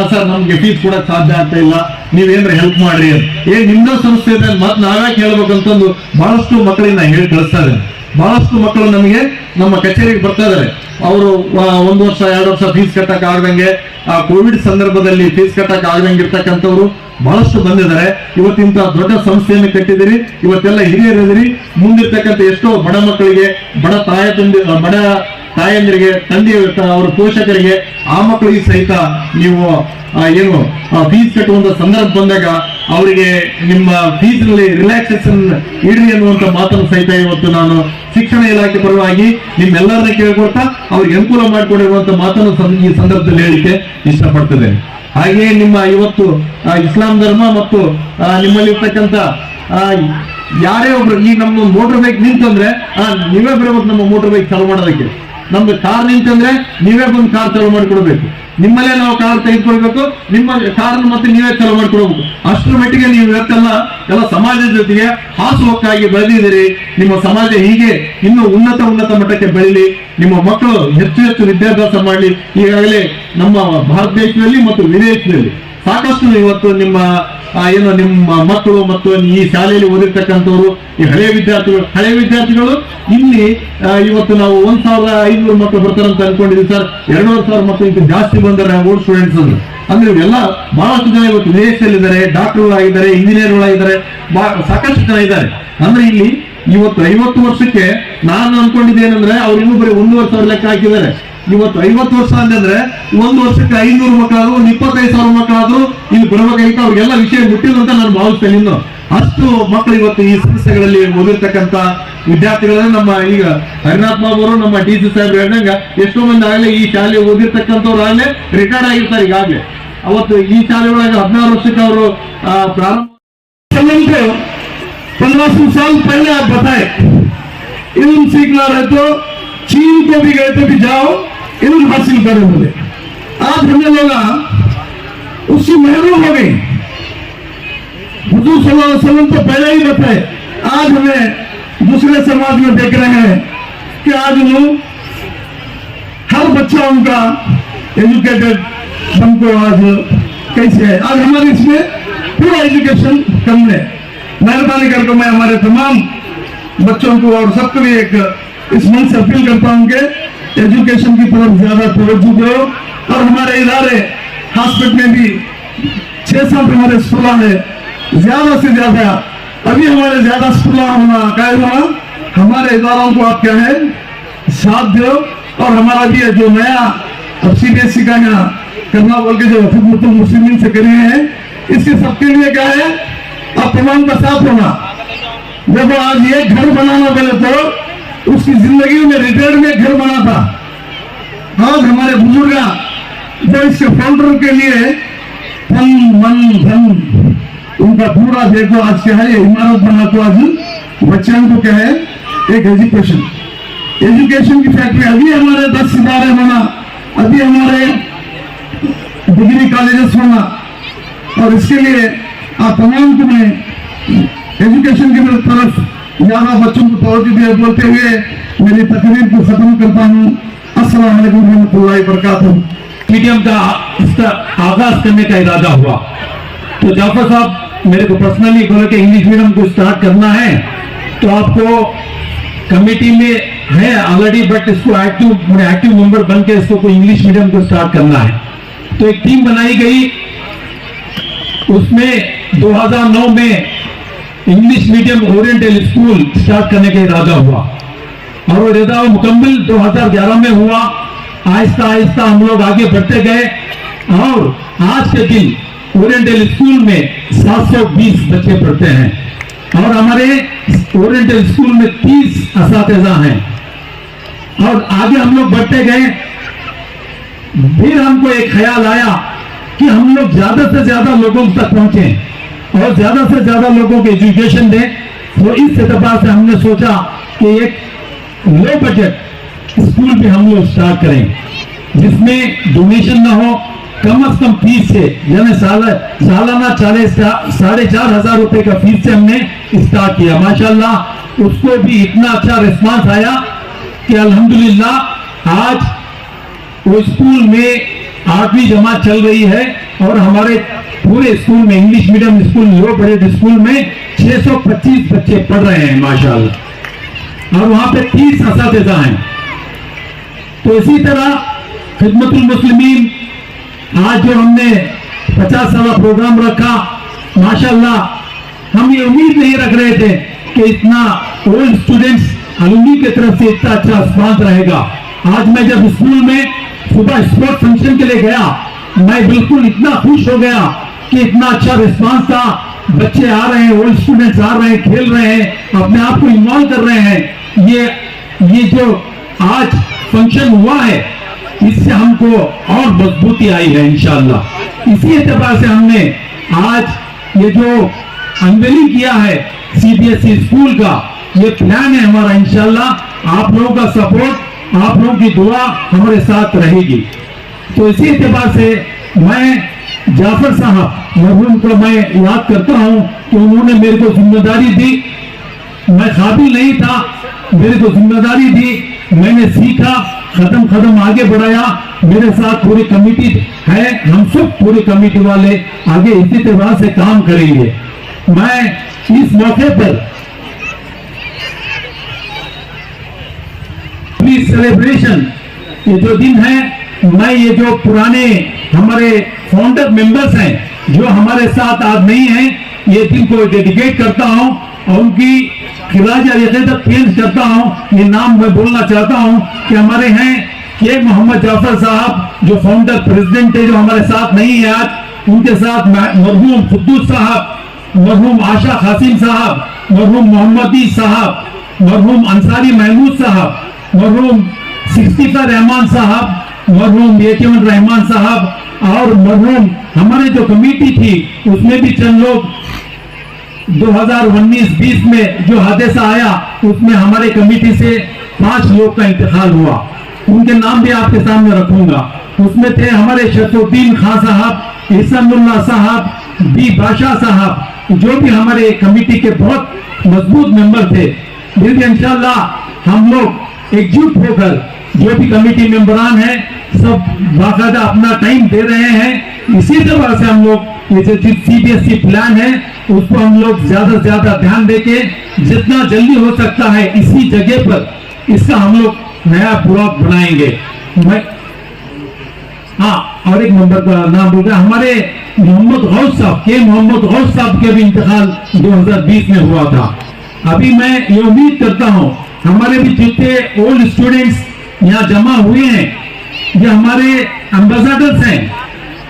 ಸರ್ ನಮ್ಗೆ ಫೀಸ್ ಕೊಡಕ್ ಸಾಧ್ಯ ಆಗ್ತಾ ಇಲ್ಲ, ನೀವೇನ್ರ ಹೆಲ್ಪ್ ಮಾಡ್ರಿ ಅಂತ. ನಿಮ್ದ ಸಂಸ್ಥೆ ಇದೆ ಮತ್ ನಾವ್ಯಾಕೆ ಹೇಳ್ಬೇಕಂತಂದು ಬಹಳಷ್ಟು ಮಕ್ಕಳಿಂದ ಹೇಳಿ ಕಳಿಸ್ತಾ ಇದ್ದಾರೆ. ಬಹಳಷ್ಟು ಮಕ್ಕಳು ನಮಗೆ ನಮ್ಮ ಕಚೇರಿಗೆ ಬರ್ತಾ ಇದ್ದಾರೆ. ಅವರು 1 ವರ್ಷ 2 ವರ್ಷ ಫೀಸ್ ಕಟ್ಟಕ್ ಆಗದಂಗೆ, ಆ ಕೋವಿಡ್ ಸಂದರ್ಭದಲ್ಲಿ ಫೀಸ್ ಕಟ್ಟಕ್ ಆಗದಂಗೆ ಇರ್ತಕ್ಕಂಥವ್ರು ಬಹಳಷ್ಟು ಬಂದಿದ್ದಾರೆ. ಇವತ್ತಿಂತ ದೊಡ್ಡ ಸಂಸ್ಥೆಯನ್ನು ಕಟ್ಟಿದಿರಿ, ಇವತ್ತೆಲ್ಲ ಹಿರಿಯರಿದಿರಿ. ಮುಂದಿರ್ತಕ್ಕಂಥ ಎಷ್ಟೋ ಬಡ ಮಕ್ಕಳಿಗೆ, ಬಡ ತಾಯಂದಿರಿಗೆ, ತಂದೆ ಅವರ ಪೋಷಕರಿಗೆ, ಆ ಮಕ್ಕಳಿಗೆ ಸಹಿತ ನೀವು ಏನು ಫೀಸ್ ಕಟ್ಟುವಂತ ಸಂದರ್ಭ ಬಂದಾಗ ಅವರಿಗೆ ನಿಮ್ಮ ಫೀಸ್ ನಲ್ಲಿ ರಿಲ್ಯಾಕ್ಸೇಷನ್ ಇಡ್ರಿ ಅನ್ನುವಂತ ಮಾತನ್ನು ಸಹಿತ ಇವತ್ತು ನಾನು ಶಿಕ್ಷಣ ಇಲಾಖೆ ಪರವಾಗಿ ನಿಮ್ಮೆಲ್ಲರನ್ನ ಕೇಳ್ಕೊಳ್ತಾ ಅವ್ರಿಗೆ ಅನುಕೂಲ ಮಾಡಿಕೊಡಿರುವಂತ ಮಾತನ್ನು ಈ ಸಂದರ್ಭದಲ್ಲಿ ಹೇಳಿಕೆ ಇಷ್ಟಪಡ್ತದೆ. ಹಾಗೆಯೇ ನಿಮ್ಮ ಇವತ್ತು ಇಸ್ಲಾಂ ಧರ್ಮ ಮತ್ತು ನಿಮ್ಮಲ್ಲಿರ್ತಕ್ಕಂಥ ಯಾರೇ ಒಬ್ರು ಈ ನಮ್ಮ ಮೋಟರ್ ಬೈಕ್ ನಿಂತಂದ್ರೆ ನೀವೇ ಬರಬೇಕು ನಮ್ಮ ಮೋಟರ್ ಬೈಕ್ ಚಾಲು ಮಾಡೋದಕ್ಕೆ. ನಮ್ದು ಕಾರ್ ನಿಂತಂದ್ರೆ ನೀವೇ ಬಂದು ಕಾರ್ ಚಾಲು ಮಾಡಿಕೊಡ್ಬೇಕು. ನಿಮ್ಮಲ್ಲೇ ನಾವು ಕಾರ್ ತೆಗೆದುಕೊಳ್ಬೇಕು, ನಿಮ್ಮ ಕಾರ್ ಮತ್ತೆ ನೀವೇ ಚಾಲು ಮಾಡಿಕೊಡ್ಬೇಕು. ಅಷ್ಟರ ಮಟ್ಟಿಗೆ ನೀವು ಇವತ್ತೆಲ್ಲ ಎಲ್ಲ ಸಮಾಜದ ಜೊತೆಗೆ ಹಾಸುಹೊಕ್ಕಾಗಿ ಬೆಳೆದಿದ್ದೀರಿ. ನಿಮ್ಮ ಸಮಾಜ ಹೀಗೆ ಇನ್ನೂ ಉನ್ನತ ಮಟ್ಟಕ್ಕೆ ಬೆಳೀಲಿ. ನಿಮ್ಮ ಮಕ್ಕಳು ಹೆಚ್ಚು ವಿದ್ಯಾಭ್ಯಾಸ ಮಾಡಲಿ. ಈಗಾಗಲೇ ನಮ್ಮ ಭಾರತ ದೇಶದಲ್ಲಿ ಮತ್ತು ವಿದೇಶದಲ್ಲಿ ಸಾಕಷ್ಟು ಇವತ್ತು ನಿಮ್ಮ ಮಕ್ಕಳು ಮತ್ತು ಈ ಶಾಲೆಯಲ್ಲಿ ಓದಿರ್ತಕ್ಕಂಥವ್ರು ಈ ಹಳೆಯ ವಿದ್ಯಾರ್ಥಿಗಳು ಇಲ್ಲಿ ಇವತ್ತು ನಾವು 1500 ಮಕ್ಕಳು ಬರ್ತಾರಂತ ಅನ್ಕೊಂಡಿದ್ವಿ ಸರ್. 2500 ಮಕ್ಕಳು ಈಗ ಜಾಸ್ತಿ ಬಂದಾರೆ ಓಲ್ಡ್ ಸ್ಟೂಡೆಂಟ್ಸ್ ಅಂದ್ರೆ ಇವರೆಲ್ಲ ಬಹಳಷ್ಟು ಜನ ಇವತ್ತು ವಿದೇಶದಲ್ಲಿದ್ದಾರೆ, ಡಾಕ್ಟರ್ಗಳಾಗಿದ್ದಾರೆ, ಇಂಜಿನಿಯರ್ಗಳಾಗಿದ್ದಾರೆ, ಸಾಕಷ್ಟು ಜನ ಇದ್ದಾರೆ. ಅಂದ್ರೆ ಇಲ್ಲಿ ಇವತ್ತು 50 ವರ್ಷಕ್ಕೆ ನಾನು ಅನ್ಕೊಂಡಿದ್ದೇನೆಂದ್ರೆ ಅವ್ರು ಇನ್ನೂ ಬರೀ 1,500 ಲೆಕ್ಕ ಹಾಕಿದ್ದಾರೆ. ಇವತ್ತು 50 ವರ್ಷ ಅಂತಂದ್ರೆ 1 ವರ್ಷಕ್ಕೆ 500 ಮಕ್ಕಳಾದ್ರು, 25,000 ಮಕ್ಕಳಾದ್ರು ಇಲ್ಲಿ ಬರಬೇಕಾಗಿತ್ತು. ಅವ್ರಿಗೆಲ್ಲ ವಿಷಯ ಮುಟ್ಟಿಲ್ಲ ಅಂತ ನಾನು ಭಾವಿಸ್ತೇನೆ. ಇನ್ನು ಅಷ್ಟು ಮಕ್ಕಳು ಇವತ್ತು ಈ ಸಂಸ್ಥೆಗಳಲ್ಲಿ ಓದಿರ್ತಕ್ಕಂಥ ವಿದ್ಯಾರ್ಥಿಗಳನ್ನ ನಮ್ಮ ಈಗ ಹರಿನಾಥ್ ಬಾಬು ಅವರು ನಮ್ಮ ಡಿ ಸಿ ಸಾಹೇಬ್ರು ಹೇಳಿದಂಗ ಎಷ್ಟೋ ಮಂದಿ ಆಗಲೇ ಈ ಶಾಲೆ ಓದಿರ್ತಕ್ಕಂಥವ್ರು ಆಗಲೇ ರಿಟೈರ್ಡ್ ಆಗಿರ್ತಾರೆ. ಈಗಾಗಲೇ ಅವತ್ತು ಈ ಶಾಲೆ ಒಳಗೆ 16 ವರ್ಷಕ್ಕೆ ಅವರು ಪ್ರಾರಂಭ
15 साल पहले आप बताए इल्म सीखना रहे तो चीन को भी गए तो भी जाओ इल्म हासिल करो बोले. आज हमें लगा उससे महरूम हो गई. हुजूर सल्लल्लाहु अलैहि वसल्लम तो पहले ही बताए. आज हमें दूसरे समाज में देख रहे हैं कि आज लोग हर बच्चा उनका एजुकेटेड हमको आज कैसे है. आज हमारे इसमें पूरा एजुकेशन कम है. मेहरबानी करके मैं हमारे तमाम बच्चों को और सबको भी एक इस मन से अपील करता हूं कि एजुकेशन की तरफ ज्यादा तवज्जो दो. और हमारे इदारे हॉस्पिटल में भी 6-7 हमारे स्कूल है. ज्यादा से ज्यादा अभी हमारे ज्यादा स्कूल होना क्या होना हमारे इदारों को आप क्या है साथ दो. और हमारा भी जो नया अब CBSE का यहाँ करना बोल के जो मुस्लिम से करे हैं इसके सबके लिए क्या है आप तमाम का साथ होना. देखो आज ये घर बनाना पहले तो उसकी जिंदगी में रिटायर्ड में घर बना था. आज हमारे बुजुर्ग जो इसके फाउंडर के लिए तन मन धन उनका पूरा देखो आज क्या है इमारत बना तो आज बच्चों को क्या है एक एजुकेशन की फैक्ट्री. अभी हमारे 10 इदारे बना, अभी हमारे डिग्री कॉलेजेस बना. और इसके लिए आप तमाम को मैं एजुकेशन की तरफ ज्यादा बच्चों को तवज्जो दिए बोलते हुए मेरी तकरीर को खत्म करता हूँ. अस्सलाम वालेकुम रहमतुल्लाहि व बरकातुहू.
मीडियम का इसका आगाज करने का इरादा हुआ तो जाफर साहब मेरे को पर्सनली बोले कि इंग्लिश मीडियम को स्टार्ट करना है तो आपको कमेटी में है ऑलरेडी बट इसको एक्टिव मेंबर बन के इसको इंग्लिश मीडियम को स्टार्ट करना है.
तो एक टीम बनाई गई, उसमें 2009 में English medium oriental school start करने का इरादा हुआ और वो इरादा मुकम्मल 2011 में हुआ। आहिस्ता आहिस्ता हम लोग आगे बढ़ते गए और आज के दिन ओरिएंटल स्कूल में 720 बच्चे पढ़ते हैं और हमारे ओरिएंटल स्कूल में 30 असातिज़ा हैं और आगे हम लोग बढ़ते गए। फिर हमको एक ख्याल आया कि हम लोग ज्यादा से ज्यादा लोगों तक पहुंचे और ज्यादा से ज्यादा लोगों को एजुकेशन दें। तो इस एतबार से हमने सोचा कि एक लो बजट स्कूल भी हम लोग स्टार्ट करें जिसमें डोनेशन ना हो, कम से कम फीस से, यानी सालाना 4,500 रुपए का फीस से हमने स्टार्ट किया। माशाल्लाह उसको भी इतना अच्छा रिस्पांस आया कि अल्हम्दुलिल्लाह आज वो स्कूल में 8वीं जमात चल रही है और हमारे पूरे स्कूल में इंग्लिश मीडियम स्कूल लो बड़े स्कूल में 625 बच्चे पढ़ रहे हैं माशाल्लाह और वहां पे 30 असातिज़ा हैं। तो इसी तरह खिदमतुल मुस्लिमीन आज जो हमने 50 साल प्रोग्राम रखा, माशाल्लाह हम ये उम्मीद नहीं रख रहे थे कि इतना ओल्ड स्टूडेंट्स अलुमनी की तरफ से इतना अच्छा रिस्पांस रहेगा। आज मैं जब स्कूल में सुबह स्पोर्ट फंक्शन के लिए गया, मैं बिल्कुल इतना खुश हो गया कि इतना अच्छा रिस्पांस था। बच्चे आ रहे हैं, ओल्ड स्टूडेंट्स आ रहे हैं, खेल रहे हैं, अपने आप को इन्वॉल्व कर रहे हैं। ये जो आज फंक्शन हुआ है इससे हमको और मजबूती आई है इंशाअल्लाह। इसी एतबार से हमने आज ये जो अनवेलिंग किया है सीबीएसई स्कूल का, ये प्लान है हमारा। इंशाअल्लाह आप लोगों का सपोर्ट, आप लोगों की दुआ हमारे साथ रहेगी। तो इसी एतबार से मैं जाफर साहब मरहूम को मैं याद करता हूं कि उन्होंने मेरे को जिम्मेदारी दी, मैं काबिल नहीं था, मेरे को जिम्मेदारी दी, मैंने सीखा, कदम आगे बढ़ाया। मेरे साथ पूरी कमेटी है, हम सब पूरी कमेटी वाले आगे इसी तरह से काम करेंगे। मैं इस मौके पर सेलिब्रेशन ये जो दिन है, मैं ये जो पुराने हमारे फाउंडर मेंबर्स हैं जो हमारे साथ आज नहीं हैं, ये दिन को डेडिकेट करता हूं और उनकी खिराज अकीदत पेश करता हूं। ये नाम मैं बोलना चाहता हूं कि हमारे हैं शेख मोहम्मद जाफर साहब जो फाउंडर प्रेसिडेंट है, जो हमारे साथ नहीं है आज। उनके साथ मरहूम खुद्दूस साहब, मरहूम आशा कासिम साहब, मरहूम मोहम्मदी साहब, मरहूम अंसारी महमूद साहब, मरहूम सिक्सटीफा रहमान साहब, मरहूम यतीम रहमान साहब और मरहूम हमारे जो कमेटी थी उसमें भी चंद लोग 2019-20 में जो हादसा आया उसमें हमारे कमेटी से 5 लोग का इंतकाल हुआ। उनके नाम भी आपके सामने रखूंगा। उसमें थे हमारे शरफुद्दीन खान साहब, इहसानुल्लाह साहब, बी बादशाह साहब, जो भी हमारे कमेटी के बहुत मजबूत मेंबर थे। फिर इंशाल्लाह हम लोग एकजुट होकर जो भी कमेटी मेंबरान हैं सब बाकायदा अपना टाइम दे रहे हैं। इसी तरह से हम लोग ये जो सीबीएसई प्लान है उसको हम लोग ज्यादा से ज्यादा ध्यान देके जितना जल्दी हो सकता है इसी जगह पर इसका हम लोग नया ब्लॉक बनाएंगे। मैं और एक नंबर का नाम बोल रहा, हमारे मोहम्मद गौस साहब के मोहम्मद गौस साहब के भी इंतकाल 2020 में हुआ था। अभी मैं ये उम्मीद करता हूँ हमारे भी जितने ओल्ड स्टूडेंट्स यहाँ जमा हुए हैं, ये हमारे एम्बेसडर्स हैं,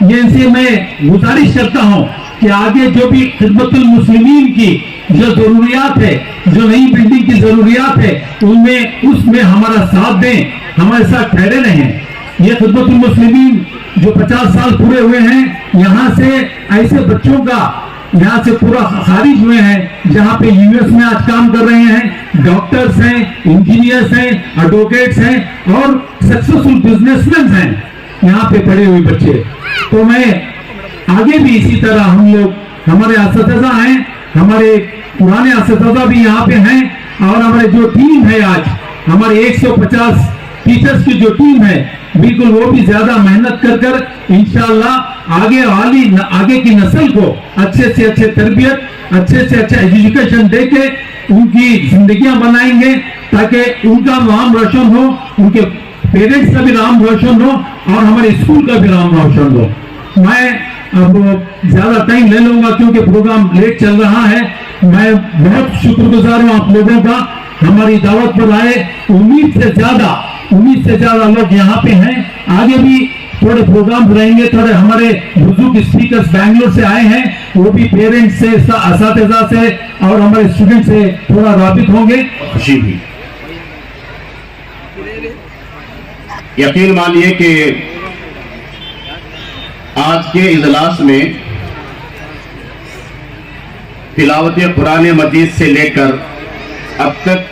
ये इनसे मैं गुजारिश करता हूँ कि आगे जो भी खिदमतुल मुस्लिमीन की जो जरूरियात है, जो नई बिल्डिंग की जरूरियात है, उसमें हमारा साथ दें, हमारे साथ ठहरे रहें। ये खिदमतुल मुस्लिमीन जो 50 साल पूरे हुए हैं, यहाँ से ऐसे बच्चों का यहाँ से पूरा खारिज हुए हैं जहाँ पे यूएस में आज काम कर रहे हैं, डॉक्टर्स हैं, इंजीनियर्स हैं, एडवोकेट्स हैं और सक्सेसफुल बिजनेसमैन हैं, यहाँ पे पढ़े हुए बच्चे। तो मैं आगे भी इसी तरह हम लोग, हमारे असतज़ा हैं, हमारे पुराने असतज़ा भी यहाँ पे हैं और हमारे जो टीम है आज, हमारे 150 टीचर्स की जो टीम है, बिल्कुल वो भी ज्यादा मेहनत कर इंशाअल्लाह आगे की नस्ल को अच्छे से अच्छे तरबियत, अच्छे से अच्छा एजुकेशन देके उनकी जिंदगियां बनाएंगे ताकि उनका नाम रोशन हो, उनके पेरेंट्स का भी नाम रोशन हो और हमारे स्कूल का भी नाम रोशन हो। मैं अब ज्यादा टाइम ले लूंगा क्योंकि प्रोग्राम लेट चल रहा है। मैं बहुत शुक्रगुजार हूं आप लोगों का, हमारी दावत पर आए। उम्मीद से ज्यादा लोग यहाँ पे हैं। आगे भी थोड़े प्रोग्राम रहेंगे। थोड़े हमारे बुजुर्ग स्पीकर्स बैंगलोर से आए हैं, वो भी पेरेंट्स से, असातिज़ा से और हमारे स्टूडेंट से थोड़ा राबित होंगे।
खुशी हुई। यकीन मानिए कि आज के इजलास में तिलावत कुरान मजीद से लेकर अब तक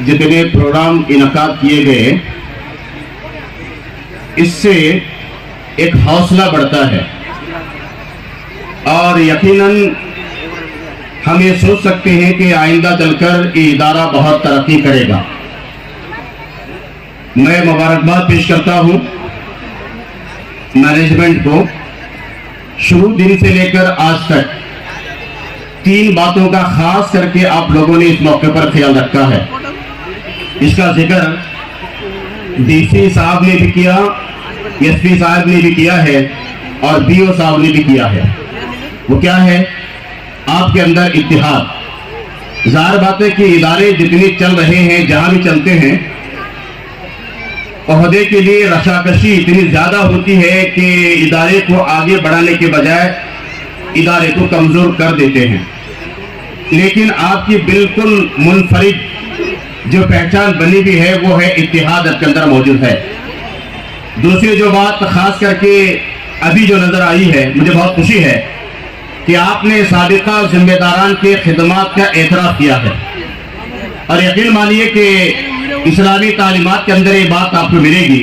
जितने प्रोग्राम इनकाद किए गए, इससे एक हौसला बढ़ता है और यकीनन हम ये सोच सकते हैं कि आइंदा चलकर ये इदारा बहुत तरक्की करेगा। मैं मुबारकबाद पेश करता हूं मैनेजमेंट को। शुरू दिन से लेकर आज तक 3 बातों का खास करके आप लोगों ने इस मौके पर ख्याल रखा है। इसका जिक्र डीसी साहब ने भी किया, एसपी साहब ने भी किया है और बीओ साहब ने भी किया है। वो क्या है? आपके अंदर इत्तेहाद। जाहिर बात है कि इदारे जितने चल रहे हैं, जहां भी चलते हैं, ओहदे के लिए रशाकशी इतनी ज्यादा होती है कि इदारे को आगे बढ़ाने के बजाय इदारे को कमजोर कर देते हैं। लेकिन आपकी बिल्कुल मुनफरिद जो पहचान बनी हुई है वो है इत्तेहाद आपके अंदर मौजूद है। दूसरी जो बात खास करके अभी जो नजर आई है, मुझे बहुत खुशी है कि आपने साबिका जिम्मेदारान के खिदमात का एतराफ किया है। और यकीन मानिए कि इस्लामी तालीमात के अंदर ये बात आपको मिलेगी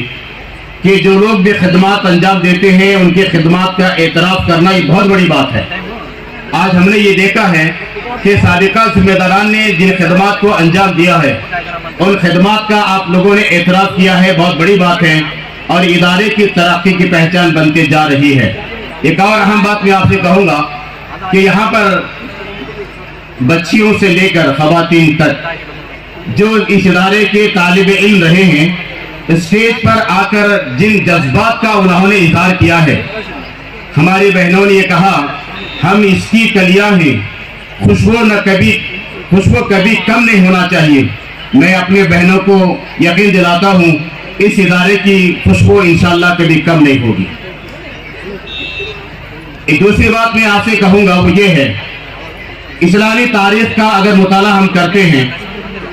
कि जो लोग भी खिदमात अंजाम देते हैं उनके खिदमात का एतराफ करना ये बहुत बड़ी बात है। आज हमने ये देखा है कि साबिका जिम्मेदारान ने जिन खिदमात को अंजाम दिया है उन खिदमात का आप लोगों ने एतराफ किया है, बहुत बड़ी बात है और इदारे की तरक्की की पहचान बनते जा रही है। एक और अहम बात मैं आपसे कहूंगा कि यहाँ पर बच्चियों से लेकर खवातीन तक जो इस इदारे के तालिब इल्म रहे हैं, स्टेज पर आकर जिन जज्बात का उन्होंने इजहार किया है, हमारी बहनों ने ये कहा हम इसकी कलियां हैं, खुशबू कभी कम नहीं होना चाहिए। मैं अपने बहनों को यकीन दिलाता हूं इस इदारे की खुशबू इंशाअल्लाह कभी कम नहीं होगी। एक दूसरी बात मैं आपसे कहूंगा वो ये है, इस्लामी तारीख का अगर मुताला हम करते हैं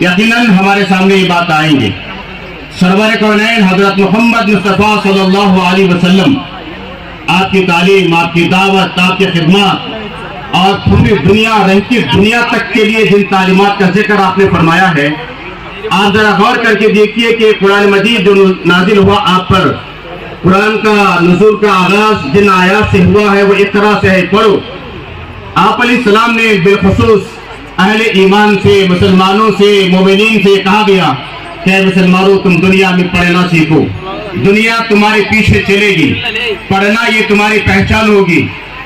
यकीनन हमारे सामने ये बात आएंगे। सरवर कौनैन हजरत मोहम्मद मुस्तफ़ा सल्लल्लाहु अलैहि वसल्लम, आपकी तालीम, आपकी दावत, आपकी खिदमत और पूरी दुनिया रहती दुनिया तक के लिए जिन तालीमात का जिक्र आपने फरमाया है, आप जरा गौर करके देखिए कि कुरान मजीद जो नाजिल हुआ आप पर, कुरान का नुज़ूल का आगाज जिन आयात से हुआ है वो इक़रा से है, पढ़ो। आप अलैहिस्सलाम ने बिलखुसूस अहले ईमान से, मुसलमानों से, मोमिनीन से कहा गया कि मुसलमानों तुम दुनिया में पढ़ना सीखो, दुनिया तुम्हारे पीछे चलेगी, पढ़ना ये तुम्हारी पहचान होगी,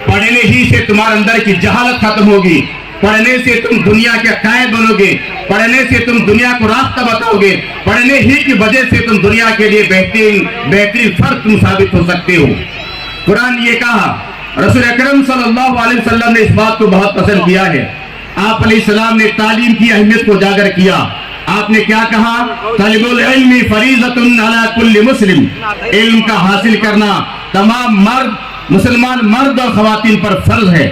पढ़ने ही से तुम्हारे अंदर की जहालत खत्म होगी, पढ़ने से तुम दुनिया के कायद बनोगे, पढ़ने से तुम दुनिया को रास्ता बताओगे, पढ़ने ही की वजह से तुम दुनिया के लिए बेहतरीन फर्द तुम साबित हो सकते हो। कुरान ये कहा, रसूल अकरम सल्लल्लाहु अलैहि वसल्लम ने इस बात को बहुत पसंद किया है। आप अलैहिस्सलाम ने तालीम की अहमियत को उजागर किया। आपने क्या कहा? तलबुल इल्मी फरीज़तुन अला कुल्ली मुस्लिम, इल्म का हासिल करना तमाम मर्द, मुसलमान मर्द और खवातीन पर फर्ज है।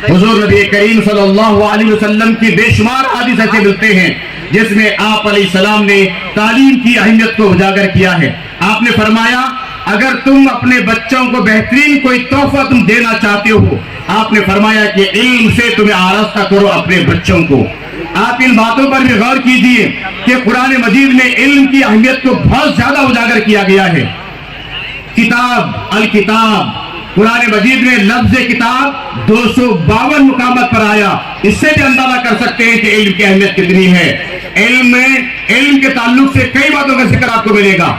हुजूर नबी करीम सल्लल्लाहु अलैहि वसल्लम की बेशुमार हदीस ऐसे मिलते हैं जिसमें आप अलैहिस्सलाम ने तालीम की अहमियत को उजागर किया है। आपने फरमाया अगर तुम अपने बच्चों को बेहतरीन कोई तोहफा तुम देना चाहते हो, आपने फरमाया कि इल्म से तुम्हें आरास्ता करो अपने बच्चों को। आप इन बातों पर भी गौर कीजिए कि कुरान मजीद में इल्म की अहमियत को बहुत ज्यादा उजागर किया गया है। किताब, अल किताब, कुरान मजीद में लफ्ज किताब 252 मुकामत पर आया। इससे भी अंदाजा कर सकते हैं कि इल्म की अहमियत कितनी है। इल्म के ताल्लुक से कई बातों का जिक्र आपको मिलेगा।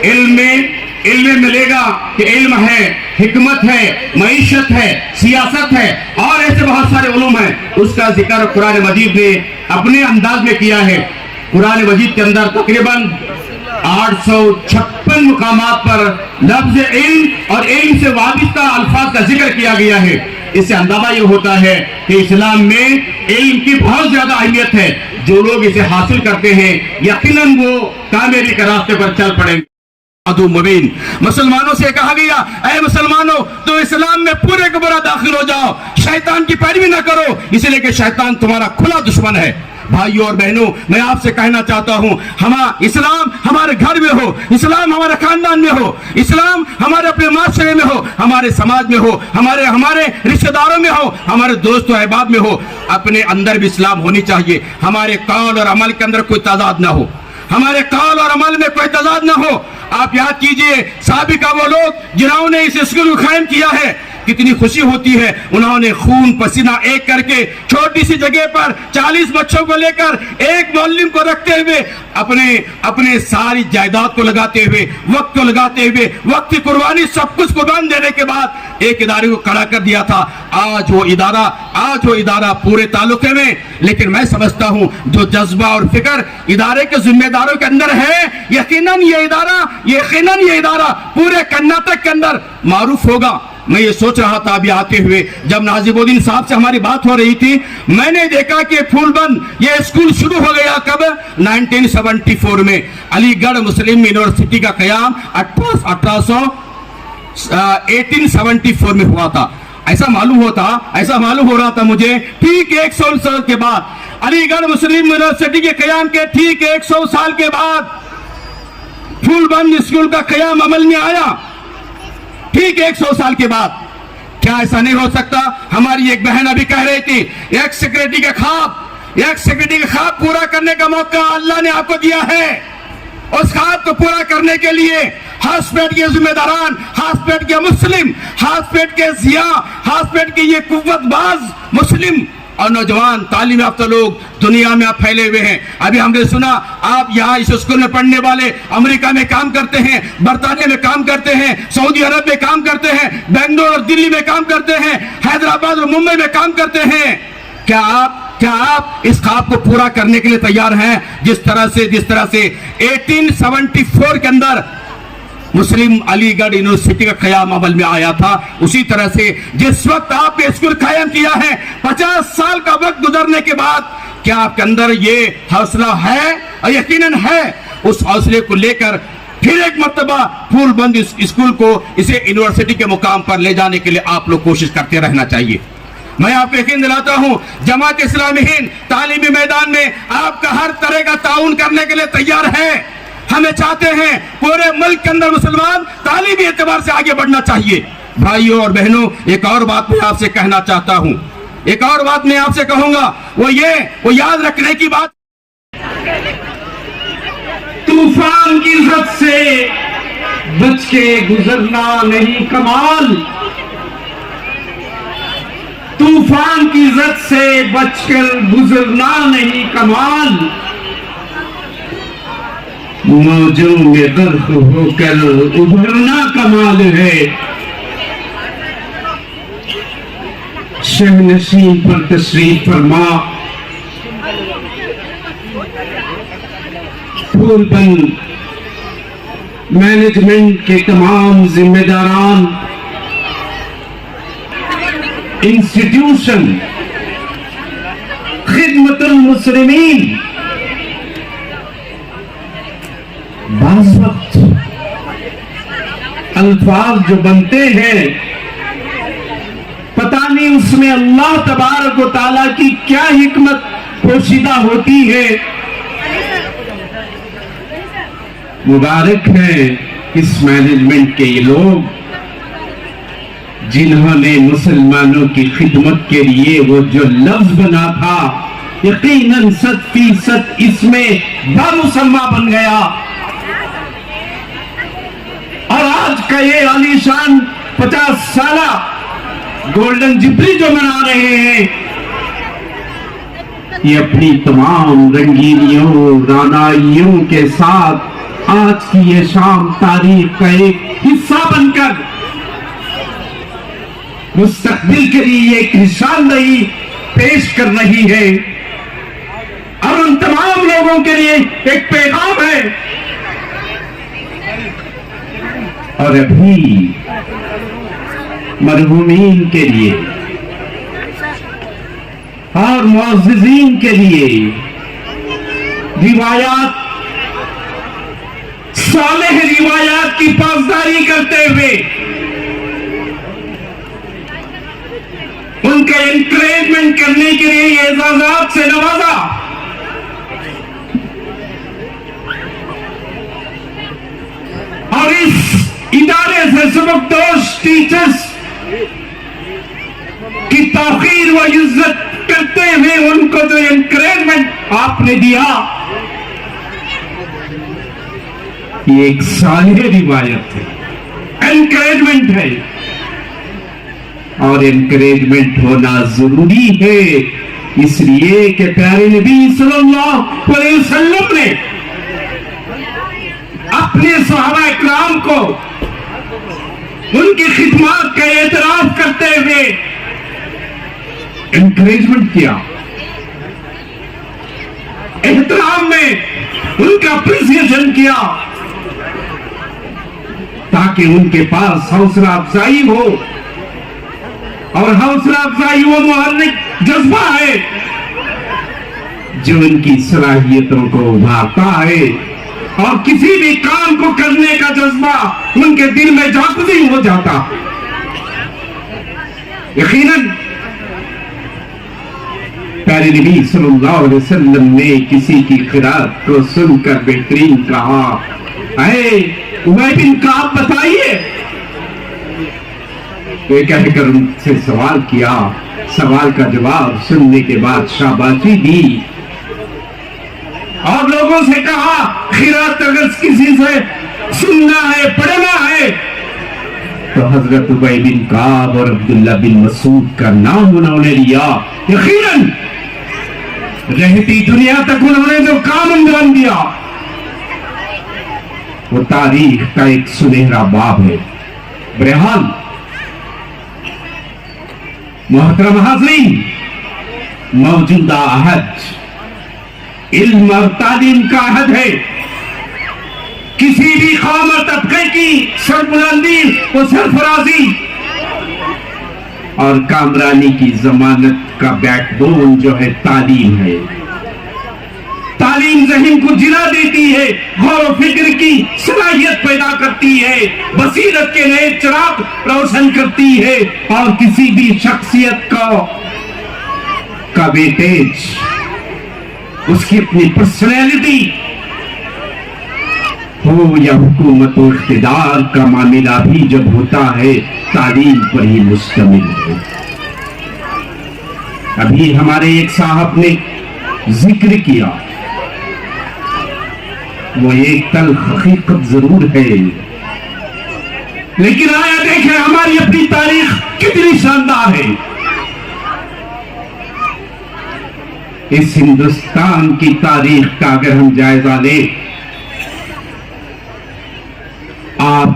इल्म में मिलेगा कि इल्म है, हिकमत है, मईशत है, सियासत है और ऐसे बहुत सारे उलूम हैं। उसका जिक्र कुरान मजीद ने अपने अंदाज में किया है। कुरान मजीद के अंदर तकरीबन 856 मुकामात पर लफ्ज इल्म और इल्म से वाबिस्ता अल्फाज का जिक्र किया गया है। इससे अंदाजा ये होता है कि इस्लाम में इल्म की बहुत ज्यादा अहमियत है। जो लोग इसे हासिल करते हैं यकीनन वो कामयाबी के रास्ते पर चल पड़ेंगे। अदु मुबीन, मुसलमानों से कहा गया, ऐ मुसलमानों तो इस्लाम में पूरे को पूरा दाखिल हो जाओ, शैतान की पैरवी ना करो, इसलिए कि शैतान तुम्हारा खुला दुश्मन है। भाइयों और बहनों, मैं आपसे कहना चाहता हूं, इस्लाम हमारे घर में हो, इस्लाम हमारे खानदान में हो, इस्लाम हमारे अपने माशरे में हो, हमारे समाज में हो, हमारे रिश्तेदारों में हो, हमारे दोस्तों अहबाब में हो, अपने अंदर भी इस्लाम होनी चाहिए। हमारे कौल और अमल के अंदर कोई तजाद ना हो, हमारे कौल और अमल में कोई तजाद ना हो। आप याद कीजिए साबिका वो लोग जिन्होंने इस स्कूल को कायम किया है, कितनी खुशी होती है। उन्होंने खून पसीना एक करके छोटी सी जगह पर 40 बच्चों को लेकर एक मौलवी को रखते हुए अपने सारी जायदाद को लगाते हुए, वक्त को लगाते हुए, वक्त की कुर्बानी सब कुछ कुर्बान देने के बाद एक इदारे को खड़ा कर दिया था। आज वो इदारा पूरे तालुके में, लेकिन मैं समझता हूं जो जज्बा और फिक्र इदारे के जिम्मेदारों के अंदर है, यकीनन ये इदारा पूरे कर्नाटक के अंदर मारूफ होगा। मैं ये सोच रहा था अभी आते हुए, जब नाजिबुद्दीन साहब से हमारी बात हो रही थी, मैंने देखा कि फूलबंद ये स्कूल शुरू हो गया कब? 1974 में। अलीगढ़ मुस्लिम यूनिवर्सिटी का कयाम 1874 में हुआ था। ऐसा मालूम हो रहा था मुझे ठीक 100 साल के बाद, अलीगढ़ मुस्लिम यूनिवर्सिटी के कयाम के ठीक 100 साल के बाद फूलबंद स्कूल का कयाम अमल में आया। ठीक 100 साल के बाद। क्या ऐसा नहीं हो सकता? हमारी एक बहन अभी कह रही थी, एक सेक्रेटरी का ख्वाब पूरा करने का मौका अल्लाह ने आपको दिया है। उस ख्वाब को पूरा करने के लिए हासपेट के जिम्मेदारान, हासपेट के मुस्लिम, हासपेट के जिया, हासपेट के ये कुव्वतबाज मुस्लिम और नौजवान तालीम याफ्ता लोग दुनिया में आप फैले हुए हैं। अभी हमने सुना आप यहाँ इस स्कूल में पढ़ने वाले अमेरिका में काम करते हैं, बरतानिया में काम करते हैं, सऊदी अरब में काम करते हैं, बेंगलोर और दिल्ली में काम करते हैं, हैदराबाद और मुंबई में काम करते हैं। क्या आप इस ख्वाब को पूरा करने के लिए तैयार हैं? जिस तरह से 1874 के अंदर मुस्लिम अलीगढ़ यूनिवर्सिटी का कयाम अमल में आया था, उसी तरह से जिस वक्त आपने स्कूल कायम किया है, 50 साल का वक्त गुजरने के बाद क्या आपके अंदर ये हौसला है? और यकीनन है। उस हौसले को लेकर फिर एक मर्तबा फूलबंद स्कूल को इसे यूनिवर्सिटी के मुकाम पर ले जाने के लिए आप लोग कोशिश करते रहना चाहिए। मैं आपको यकीन दिलाता हूं, जमात इस्लामी हिंद तालीमी मैदान में आपका हर तरह का ताउन करने के लिए तैयार है। हमें चाहते हैं पूरे मुल्क के अंदर मुसलमान तालीमी एतबार से आगे बढ़ना चाहिए। भाइयों और बहनों, एक और बात मैं आपसे कहना चाहता हूं, एक और बात मैं आपसे कहूंगा, वो याद रखने की बात।
तूफान की इज्जत से बच के गुजरना नहीं कमाल, तूफान की इज्जत से बचकर गुजरना नहीं कमाल, मौजों में गर्क होकर उभरना कमाल है। शहनशीं पर तशरीफ फरमा, फूलबंद मैनेजमेंट के तमाम जिम्मेदारान, इंस्टीट्यूशन, खिदमतुल मुस्लिमीन, बाज़ वक्त अल्फाज जो बनते हैं, पता नहीं उसमें अल्लाह तबारक व तआला की क्या हिकमत पोशीदा होती है। मुबारक है इस मैनेजमेंट के ये लोग जिन्होंने मुसलमानों की खिदमत के लिए वो जो लफ्ज बना था, यकीनन 100% इसमें बामुसम्मा बन गया। और आज का ये आलीशान 50 साला गोल्डन जुबली जो मना रहे हैं, ये अपनी तमाम रंगीनियों रानाइयों के साथ आज की ये शाम तारीख का एक हिस्सा बनकर मुस्तकबिल के लिए एक निशानदेही पेश कर रही है। और उन तमाम लोगों के लिए एक पैगाम है और अभी मरहूमीन के लिए और मुअज़्ज़िज़ीन के लिए रिवायात, सालेह रिवायात की पासदारी करते हुए उनका एनकरेजमेंट करने के लिए एजाजात से नवाजा। और इस इदारे से सबकदोश टीचर्स की तौकीर व इज्जत करते हुए उनको जो एनकरेजमेंट आपने दिया, ये एक सालिह रिवायत है, एनकरेजमेंट है। और एनकरेजमेंट होना जरूरी है, इसलिए कि प्यारे नबी सल्लल्लाहु अलैहि वसल्लम ने अपने सहाबा इकराम को उनकी खिदमत का एतराफ करते हुए एनकरेजमेंट किया, एहतराम में उनका अप्रिसिएशन किया, ताकि उनके पास हौसला अफजाई हो। और हौसला अफजाई वो मुहर्रिक जज्बा है जो उनकी सलाहियतों को उभारता है, और किसी भी काम को करने का जज्बा उनके दिल में जागृति हो जाता। यकीनन प्यारे नबी सल्लल्लाहु अलैहि वसल्लम ने किसी की क़िरात को सुनकर बेहतरीन कहा, अरे उबय बिन काब बताइए। ये कहकर उनसे सवाल किया, सवाल का जवाब सुनने के बाद शाबाशी दी और लोगों से कहा, खिरात अगर किसी से सुनना है, पढ़ना है, तो हजरत उबय बिन काब और अब्दुल्ला बिन मसूद का नाम उन्होंने लिया। यकीनन रहती दुनिया तक उन्होंने जो काम अंजाम दिया वो तारीख का एक सुनहरा बाब है। बहरहाल मोहतरम हाज़रीन, मौजूदा अहद इल्म और तालीम का अहद है। किसी भी कौम और तबके की सरबुलंदी व सरफराजी और कामरानी की जमानत का बैकबोन जो है तालीम है। तालीम ज़हन को जिला देती है, गौर फिक्र की सलाहियत पैदा करती है, बसीरत के नए चिराग रोशन करती है, और किसी भी शख्सियत का वेटेज, उसकी अपनी पर्सनैलिटी हो या हुकूमत और इख्तिदार का मामला भी जब होता है तालीम पर ही मुश्तमिल है। अभी हमारे एक साहब ने जिक्र किया, वो एक तल्ख हकीकत जरूर है, लेकिन आया देखें हमारी अपनी तारीख कितनी शानदार है। इस हिंदुस्तान की तारीख का अगर हम जायजा लें, आप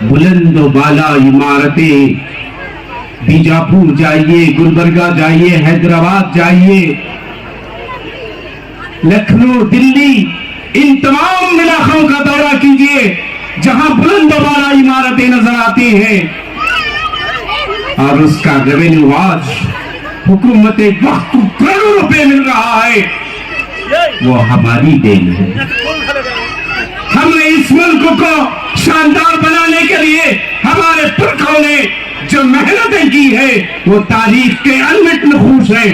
बुलंद बाला इमारतें, बीजापुर जाइए, गुलबर्गा जाइए, हैदराबाद जाइए, लखनऊ, दिल्ली, इन तमाम इलाकों का दौरा कीजिए जहां बुलंद बाला इमारतें नजर आती हैं, और उसका रेवेन्यू आज हुकूमत वक्त को करोड़ों रुपए मिल रहा है, वो हमारी देन है। हमने इस मुल्क को शानदार बनाने के लिए हमारे पुरखों ने जो मेहनतें की है वो तारीख के अनमिट नखूश है।